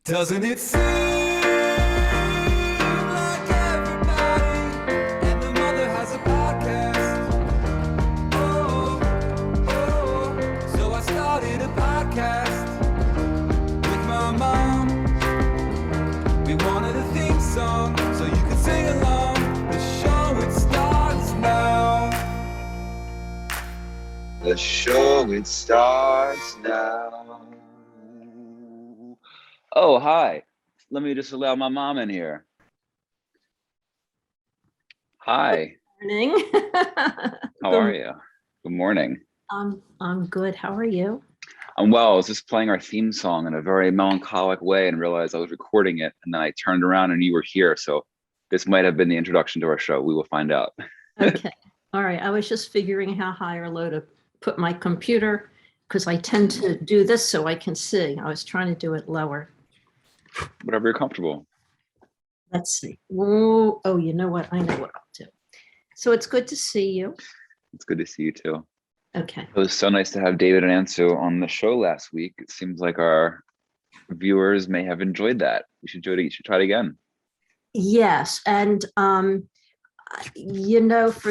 Doesn't it seem like everybody and their mother has a podcast? Oh, oh, so I started a podcast with my mom. We wanted a theme song so you could sing along. The show, it starts now. The show, it starts now. Oh, hi. Let me just allow my mom in here. Hi. Morning. How are you? Good morning. I'm good. How are you? I'm well. I was just playing our theme song in a very melancholic way and realized I was recording it. And then I turned around and you were here. So this might have been the introduction to our show. We will find out. Okay. All right. I was just figuring how high or low to put my computer because I tend to do this so I can see. I was trying to do it lower. Whatever you're comfortable. Let's see. Oh, you know what? I know what I'll do. So it's good to see you. It's good to see you too. Okay. It was so nice to have David and Ansu on the show last week. It seems like our viewers may have enjoyed that. You should try it again. Yes. And, for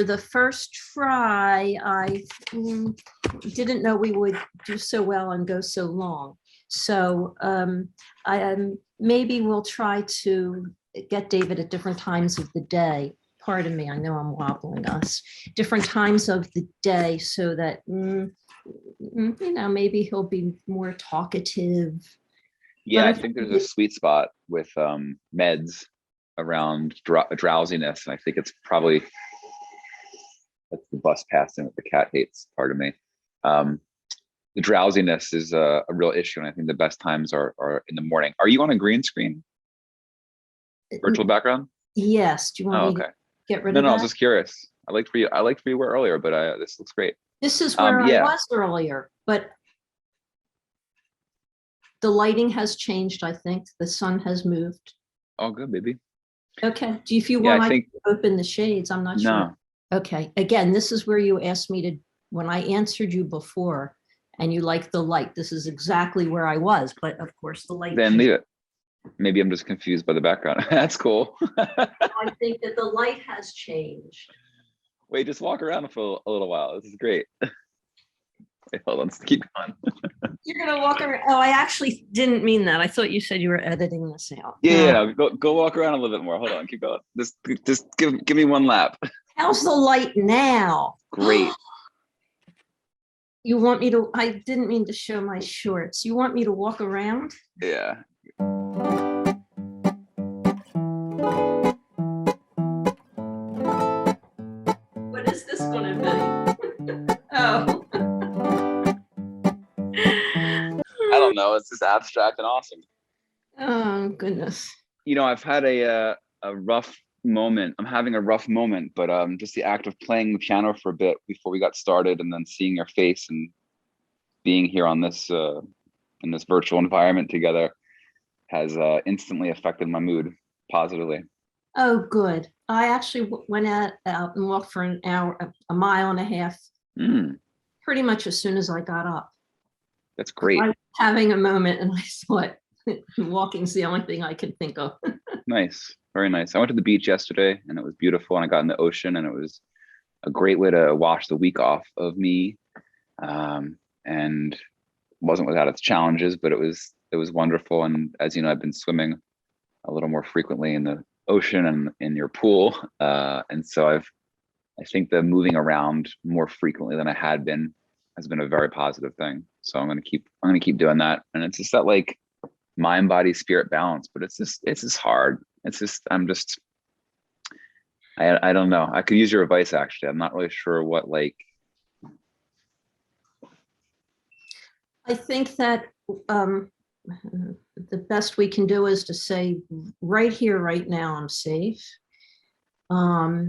the first try, I didn't know we would do so well and go so long. So maybe we'll try to get David at different times of the day. Pardon me, I know I'm wobbling us. Different times of the day so that, maybe he'll be more talkative. Yeah, I think there's a sweet spot with meds around drowsiness. And I think it's probably, that's the bus passing that the cat hates, pardon me. The drowsiness is a real issue. And I think the best times are in the morning. Are you on a green screen? Virtual background? Yes. Do you want me to get rid of that? No, I was just curious. I liked where you were earlier, but this looks great. This is where I was earlier, but the lighting has changed, I think. The sun has moved. Oh, good, baby. Okay. If you want, I can open the shades. I'm not sure. No. Okay. Again, this is where you asked me to, when I answered you before, and you like the light. This is exactly where I was, but of course the light. Then leave it. Maybe I'm just confused by the background. That's cool. I think that the light has changed. Wait, just walk around for a little while. This is great. Wait, hold on, let's keep going. You're gonna walk around. Oh, I actually didn't mean that. I thought you said you were editing this out. Yeah, go walk around a little bit more. Hold on, keep going. Just give me one lap. How's the light now? Great. You want me to, I didn't mean to show my shorts. You want me to walk around? Yeah. What is this gonna be? Oh. I don't know. It's just abstract and awesome. Oh, goodness. I've had a rough moment. I'm having a rough moment, but just the act of playing the piano for a bit before we got started and then seeing your face and being here on this in this virtual environment together has instantly affected my mood positively. Oh, good. I actually went out and walked for an hour, a mile and a half, pretty much as soon as I got up. That's great. I was having a moment and I thought walking's the only thing I can think of. Nice. Very nice. I went to the beach yesterday and it was beautiful, and I got in the ocean, and it was a great way to wash the week off of me. And wasn't without its challenges, but it was wonderful. And as you know, I've been swimming a little more frequently in the ocean and in your pool. And so I think the moving around more frequently than I had been has been a very positive thing. So I'm gonna keep doing that. And it's just that like mind, body, spirit balance, but it's just hard. I don't know. I could use your advice actually. I'm not really sure what I think that the best we can do is to say right here, right now, I'm safe. Tell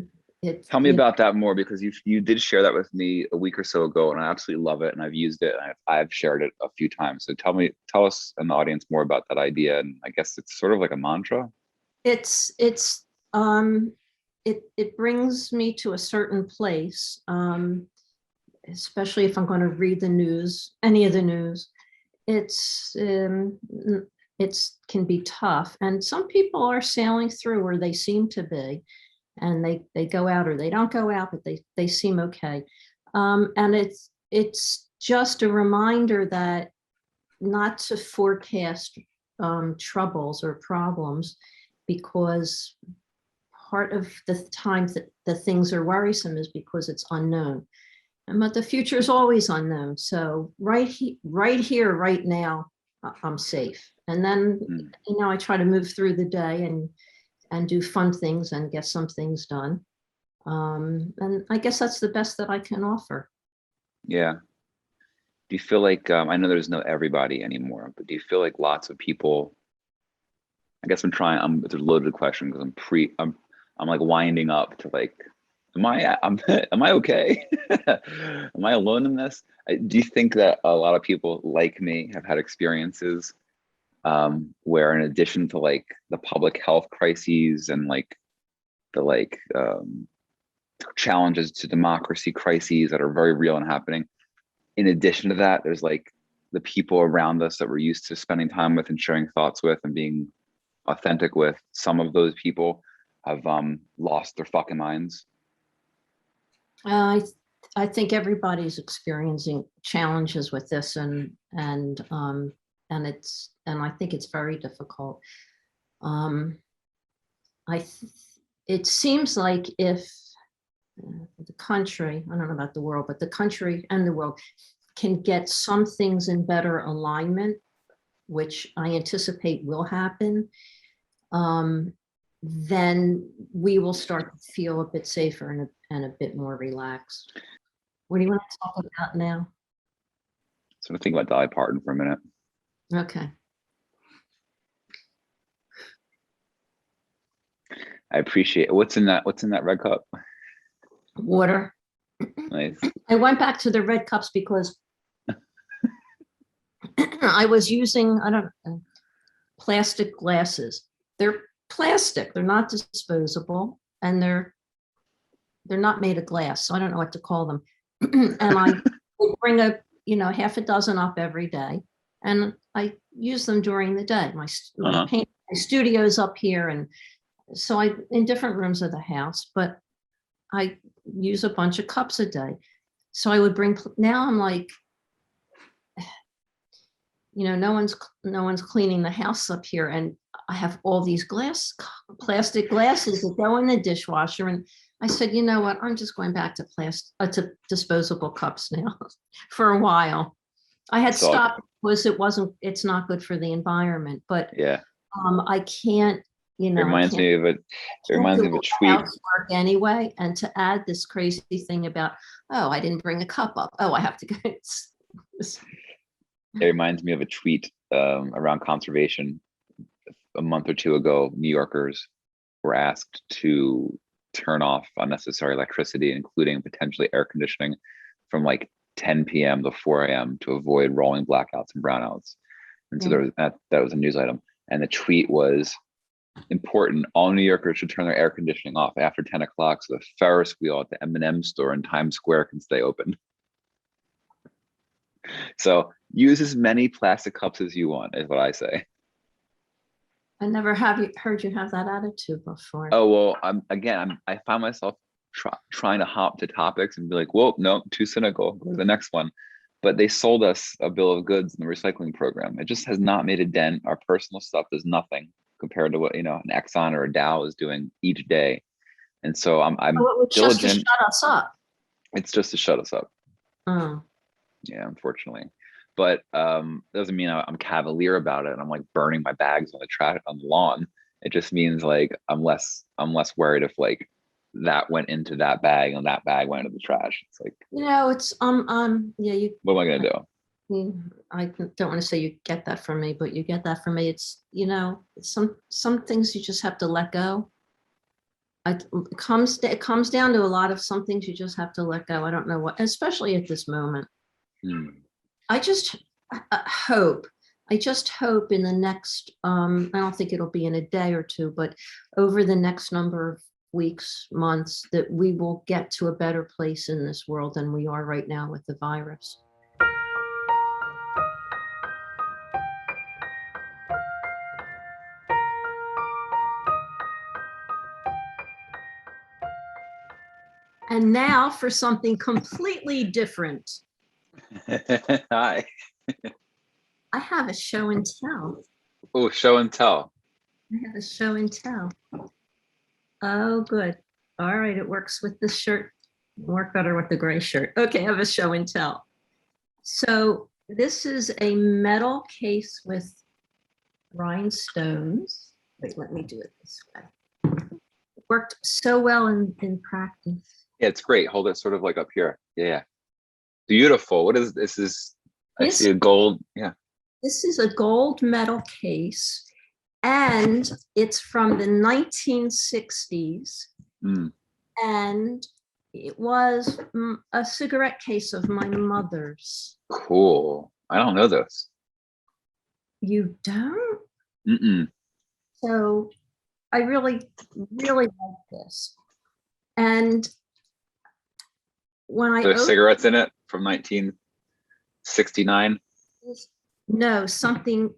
me about that more, because you did share that with me a week or so ago, and I absolutely love it, and I've used it, and I've shared it a few times. So tell us and the audience more about that idea, and I guess it's sort of like a mantra. It brings me to a certain place, especially if I'm going to read the news, any of the news. It's it's can be tough. And some people are sailing through, or they seem to be, and they go out or they don't go out, but they seem okay. And it's just a reminder that not to forecast troubles or problems, because part of the times that the things are worrisome is because it's unknown. And but the future is always unknown. So right here, right now, I'm safe. And then, Mm. I try to move through the day and do fun things and get some things done. And I guess that's the best that I can offer. Yeah. Do you feel like, I know there's no everybody anymore, but do you feel like lots of people, I guess it's a loaded question because I'm like winding up to like, am I okay? Am I alone in this? Do you think that a lot of people like me have had experiences where, in addition to like the public health crises and like the challenges to democracy crises that are very real and happening, in addition to that, there's like the people around us that we're used to spending time with and sharing thoughts with and being authentic with, some of those people have lost their fucking minds. Uh, I I think everybody's experiencing challenges with this, and I think it's very difficult. Um, I th- it seems like if the country, I don't know about the world, but the country and the world can get some things in better alignment, which I anticipate will happen, um, then we will start to feel a bit safer and a bit more relaxed. What do you want to talk about now? So I think about Dolly Parton for a minute. Okay. I appreciate it. What's in that red cup? Water. Nice. I went back to the red cups because I was using, I don't know, plastic glasses. They're plastic, they're not disposable, and they're not made of glass, so I don't know what to call them. And I would bring half a dozen up every day, and I use them during the day. Uh-huh. My studio's up here, and so I in different rooms of the house, but I use a bunch of cups a day. So I would bring, now I'm like, no one's cleaning the house up here, and I have all these plastic glasses that go in the dishwasher. And I said, you know what, I'm just going back to disposable cups now for a while. I had So stopped because it's not good for the environment, but yeah, I can't, it I reminds can't me of a do tweet. housework anyway. And to add this crazy thing about, oh, I didn't bring a cup up. Oh, I have to go. It reminds me of a tweet around conservation. A month or two ago, New Yorkers were asked to turn off unnecessary electricity, including potentially air conditioning, from like 10 p.m. to 4 a.m. to avoid rolling blackouts and brownouts. And so that was a news item. And the tweet was, important, all New Yorkers should turn their air conditioning off after 10 o'clock so the Ferris wheel at the M&M store in Times Square can stay open. So use as many plastic cups as you want, is what I say. I never heard you have that attitude before. Oh, well, I find myself trying to hop to topics and be like, whoa, no, too cynical, go to the next one. But they sold us a bill of goods in the recycling program. It just has not made a dent. Our personal stuff does nothing compared to what, an Exxon or a Dow is doing each day. And so I'm It's just to diligent. shut us up. It's just to shut us up. Oh. Yeah, unfortunately. But doesn't mean I'm cavalier about it and I'm like burning my bags on the lawn. It just means like I'm less worried if like that went into that bag and that bag went into the trash. It's like, It's yeah, what am I gonna do? I don't want to say you get that from me, but you get that from me. It's some things you just have to let go. It comes down to a lot of some things you just have to let go. I don't know what, especially at this moment. I just hope in the next, I don't think it'll be in a day or two, but over the next number of weeks, months, that we will get to a better place in this world than we are right now with the virus. And now for something completely different. Hi. I have a show and tell. Oh, show and tell. I have a show and tell. Oh, good. All right, it works with the shirt. Work better with the gray shirt. Okay, I have a show and tell. So this is a metal case with rhinestones. Wait, let me do it this way. It worked so well in practice. Yeah, it's great. Hold it sort of like up here. Yeah. Beautiful. What is this? I This, see a gold. Yeah. this is a gold metal case, and it's from the 1960s. Mm, And it was a cigarette case of my mother's. cool. I don't know this. You don't? Mm-mm. So I really, really like this. And when I There's opened cigarettes in it from 1969. this, no, something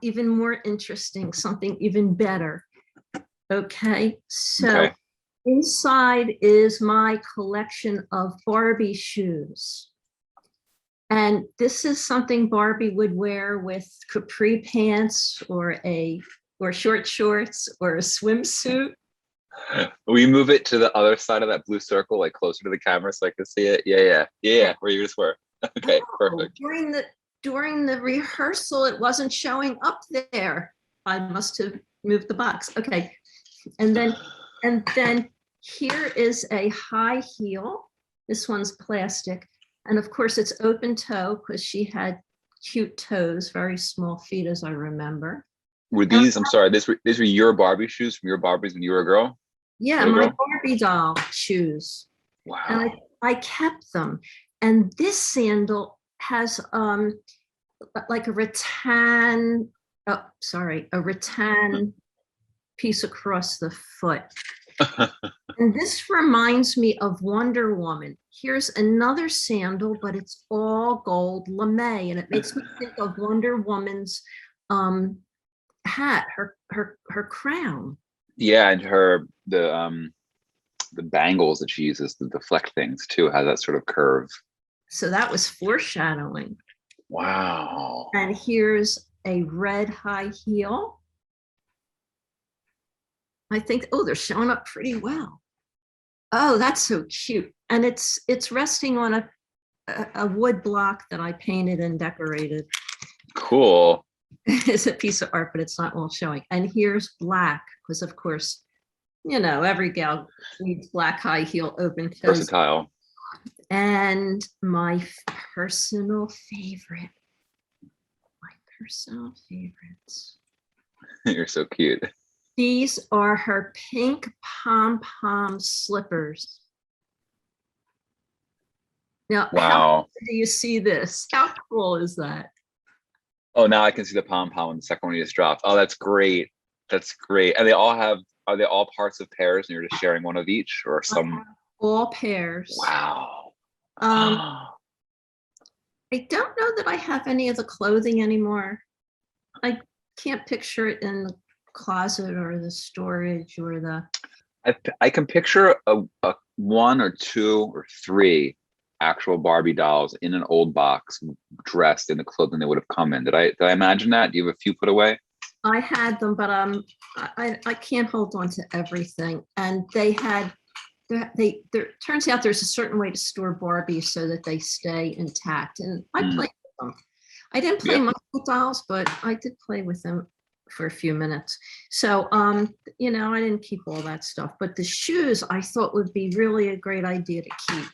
even more interesting, something even better. Okay, so Okay. inside is my collection of Barbie shoes. And this is something Barbie would wear with capri pants or short shorts or a swimsuit. Will you move it to the other side of that blue circle, like closer to the camera so I can see it? Yeah. Where you just were. Okay, perfect. During the rehearsal, it wasn't showing up there. I must have moved the box. Okay. And then here is a high heel. This one's plastic. And of course it's open toe because she had cute toes, very small feet, as I remember. Were these, I'm sorry, these were your Barbie shoes from your Barbies when you were a girl? Yeah, Little my girl? Barbie doll shoes. And Wow. I kept them. And this sandal has like a rattan, a rattan piece across the foot. And this reminds me of Wonder Woman. Here's another sandal, but it's all gold lame, and it makes me think of Wonder Woman's hat, her crown. Yeah, and the bangles that she uses to deflect things too has that sort of curve. So that was foreshadowing. Wow. And here's a red high heel. I think, oh, they're showing up pretty well. Oh, that's so cute. And it's resting on a wood block that I painted and decorated. Cool. It's a piece of art, but it's not well showing. And here's black, because of course, every gal needs black high heel open toes. Versatile. And my personal favorite, favorites. You're so cute. These are her pink pom-pom slippers. Now, how Wow. do you see this? How cool is that? Oh, now I can see the pom pom when the second one you just dropped. Oh, that's great. That's great. And are they all parts of pairs and you're just sharing one of each or some? All pairs. Wow. I don't know that I have any of the clothing anymore. I can't picture it in the closet or the storage or the. I can picture a one or two or three actual Barbie dolls in an old box dressed in the clothing they would have come in. Did I imagine that? Do you have a few put away? I had them, but I can't hold on to everything. And they had there turns out there's a certain way to store Barbies so that they stay intact. And I played with them. I didn't play much with dolls, but I did play with them for a few minutes. So I didn't keep all that stuff. But the shoes I thought would be really a great idea to keep.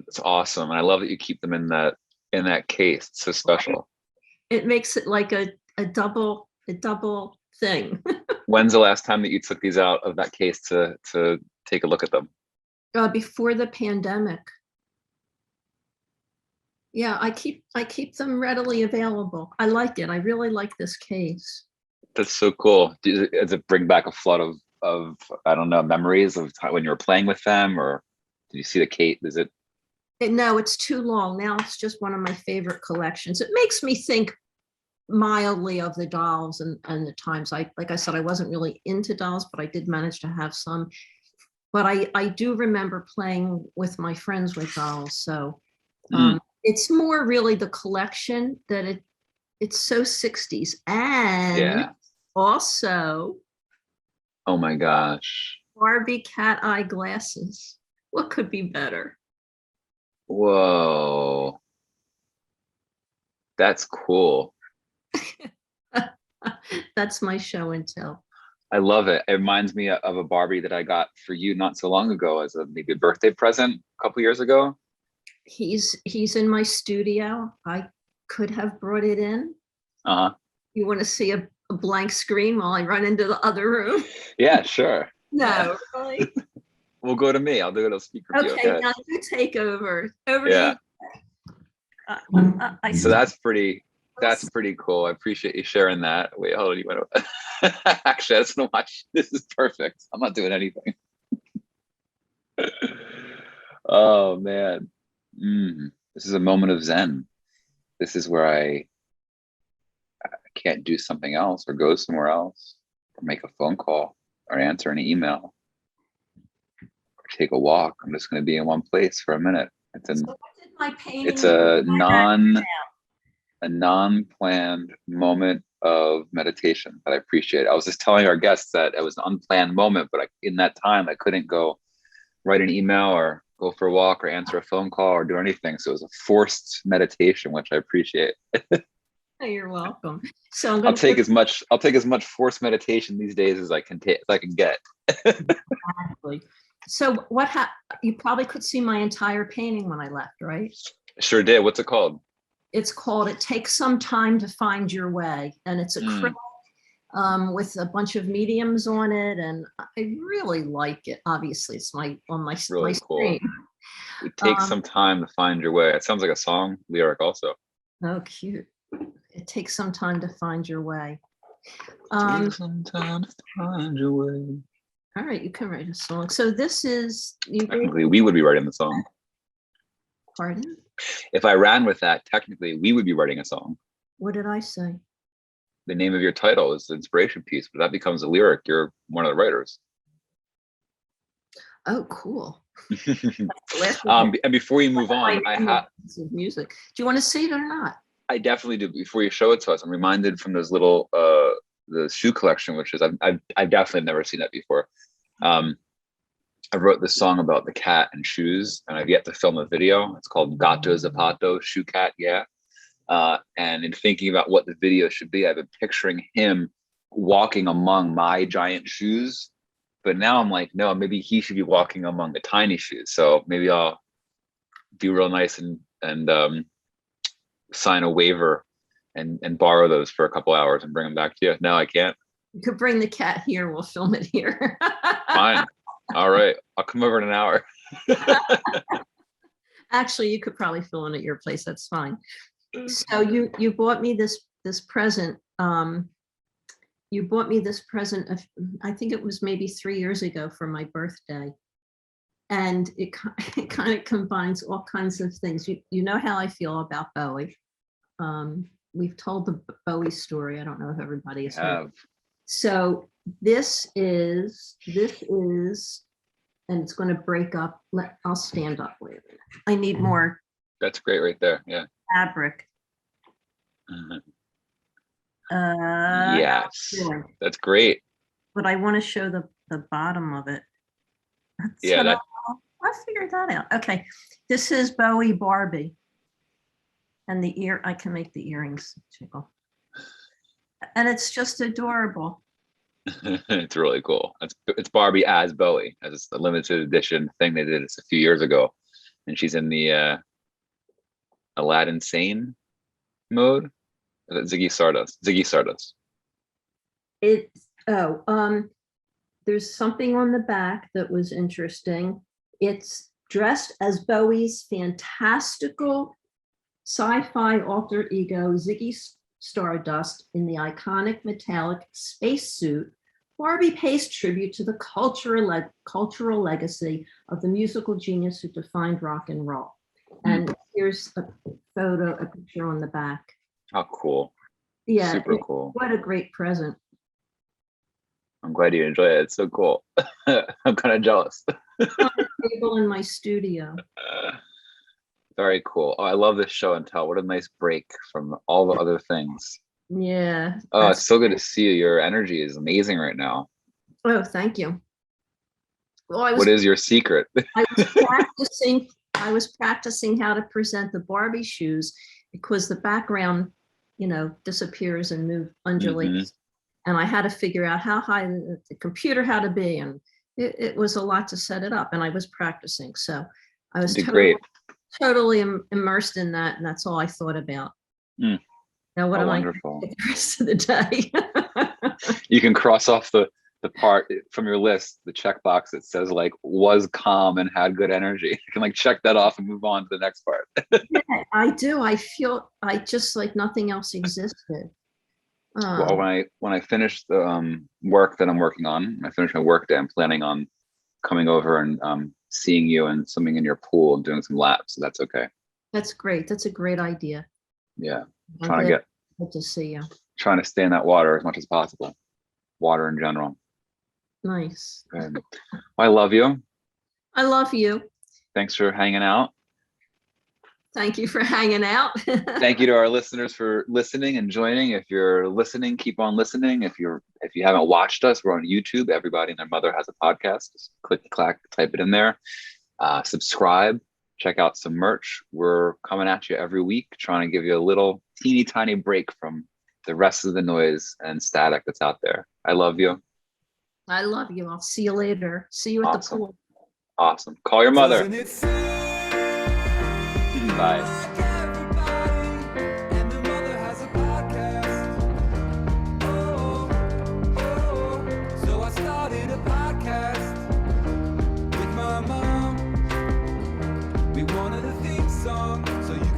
It's awesome. And I love that you keep them in that case. It's so special. It makes it like a double thing. When's the last time that you took these out of that case to take a look at them? Before the pandemic. Yeah, I keep them readily available. I like it. I really like this case. That's so cool. Does it bring back a flood of I don't know, memories of when you were playing with them, or did you see the case? Is it? No, it's too long. Now it's just one of my favorite collections. It makes me think mildly of the dolls and the times like I said, I wasn't really into dolls, but I did manage to have some. but I do remember playing with my friends with dolls. So Mm, it's more really the collection that it's so 60s. And yeah. also Oh my gosh. Barbie cat eye glasses. What could be better? Whoa. That's cool. That's my show and tell. I love it. It reminds me of a Barbie that I got for you not so long ago as a maybe a birthday present a couple years ago. He's in my studio. I could have brought it in. Uh-huh. You want to see a blank screen while I run into the other room? Yeah, sure. Yeah. No, really? We'll go to me. I'll do it on speaker view. Okay, Okay. now you take over. Over to Yeah. you. I So still that's pretty cool. I appreciate you sharing that. Wait, hold on. You went actually I just want to watch. This is perfect. I'm not doing anything. Oh man. This is a moment of Zen. This is where I can't do something else or go somewhere else or make a phone call or answer an email or take a walk. I'm just going to be in one place for a minute. So what did my painting It's do? a non-planned moment of meditation that I appreciate. I was just telling our guests that it was an unplanned moment, but in that time I couldn't go write an email or go for a walk or answer a phone call or do anything. So it was a forced meditation, which I appreciate. Oh, you're welcome. So I'm I'll going to take as much forced meditation these days as I can take, as I can get. put. So you probably could see my entire painting when I left, right? Sure did. What's it called? It's called It Takes Some Time to Find Your Way. And it's acrylic with a bunch of mediums on it. And I really like it. Obviously, it's on my Really screen. cool. It takes Um, some time to find your way. It sounds like a song lyric also. oh, cute. It takes some time to find your way. Take some time to find your way. All right, you can write a song. So this is you. Technically, we would be writing the song. Pardon? If I ran with that, technically, we would be writing a song. What did I say? The name of your title is the inspiration piece, but that becomes a lyric. You're one of the writers. Oh, cool. And before you move on, music. Do you want to see it or not? I definitely do. Before you show it to us, I'm reminded from those little the shoe collection, which is I've definitely never seen that before. I wrote this song about the cat and shoes, and I've yet to film a video. It's called Gato Zapato, Shoe Cat, yeah. And in thinking about what the video should be, I've been picturing him walking among my giant shoes. But now I'm like, no, maybe he should be walking among the tiny shoes. So maybe I'll be real nice and sign a waiver and borrow those for a couple hours and bring them back to you. No, I can't. You could bring the cat here. We'll film it here. Fine. All right. I'll come over in an hour. Actually, you could probably film it at your place. That's fine. So you bought me this present. You bought me this present of, I think it was maybe 3 years ago for my birthday. And it kind of combines all kinds of things. You know how I feel about Bowie. We've told the Bowie story. I don't know if everybody has heard. So this is, and it's going to break up. I'll stand up. Wait a minute. I need more. That's great right there. Yeah. Fabric. Yes, that's great. But I want to show the bottom of it. Yeah, I figured that out. Okay, this is Bowie Barbie, and I can make the earrings jiggle, and it's just adorable. It's really cool. It's Barbie as Bowie, as it's the limited edition thing they did. It's a few years ago, and she's in the Aladdin Sane mode. Ziggy Stardust. There's something on the back that was interesting. It's dressed as Bowie's fantastical sci-fi alter ego, Ziggy Stardust, in the iconic metallic spacesuit. Barbie pays tribute to the cultural legacy of the musical genius who defined rock and roll. And here's a picture on the back. How cool. Yeah. Super cool. What a great present. I'm glad you enjoy it. It's so cool. I'm kind of jealous. On the table in my studio. Very cool. Oh, I love this show and tell. What a nice break from all the other things. Yeah. Oh, it's so good to see you. Your energy is amazing right now. Oh, thank you. Well, What is your secret? I was practicing how to present the Barbie shoes because the background, disappears and undulates. And I had to figure out how high the computer had to be. And it was a lot to set it up. And I was practicing. So I was Great. totally immersed in that. And that's all I thought about. Mm. Now, what am wonderful. I doing the rest of the day? You can cross off the part from your list, the checkbox that says like was calm and had good energy. You can like check that off and move on to the next part. Yeah, I do. I feel I just like nothing else existed. Well, when I finish the work that I'm working on, I finish my work day, I'm planning on coming over and seeing you and swimming in your pool and doing some laps. So that's okay. That's great. That's a great idea. Yeah, I'm trying glad to see you. trying to stay in that water as much as possible. Water in general. Nice. And I love you. I love you. Thanks for hanging out. Thank you for hanging out. Thank you to our listeners for listening and joining. If you're listening, keep on listening. If you haven't watched us, we're on YouTube. Everybody and their mother has a podcast. Just click, clack, type it in there. Subscribe. Check out some merch. We're coming at you every week, trying to give you a little teeny tiny break from the rest of the noise and static that's out there. I love you. I love you. I'll see you later. See you at the pool. Awesome. Call your mother. Bye. So I started a podcast with my mom. We wanted a theme song so you